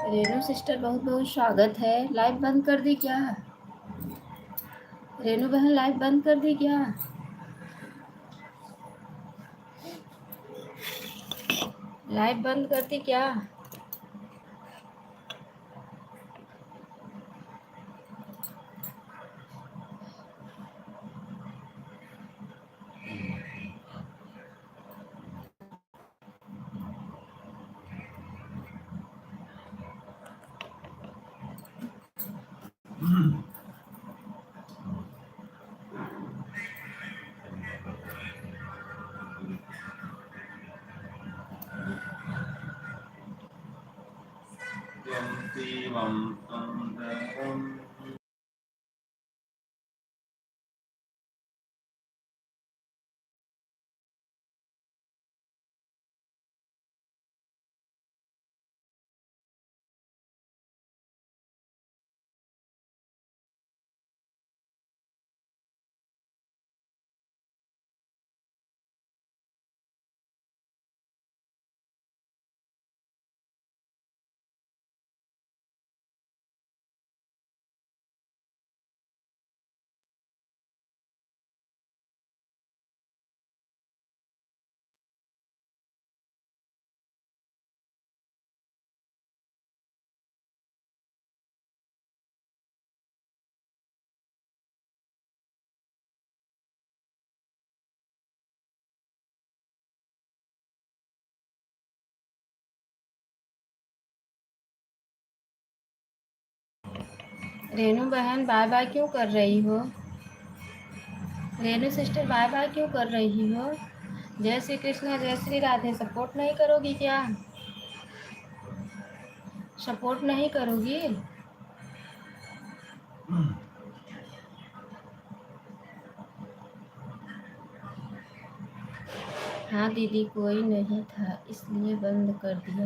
Renu sister बहुत बहुत स्वागत है। लाइव बंद कर दी क्या? रेनू बहन लाइव बंद कर दी क्या? लाइव बंद कर दी क्या? रेनू बहन बाय बाय क्यों कर रही हो? रेनू सिस्टर बाय बाय क्यों कर रही हो? जय श्री कृष्ण, जय श्री राधे। सपोर्ट नहीं करोगी क्या? सपोर्ट नहीं करोगी? हाँ दीदी, कोई नहीं था इसलिए बंद कर दिया।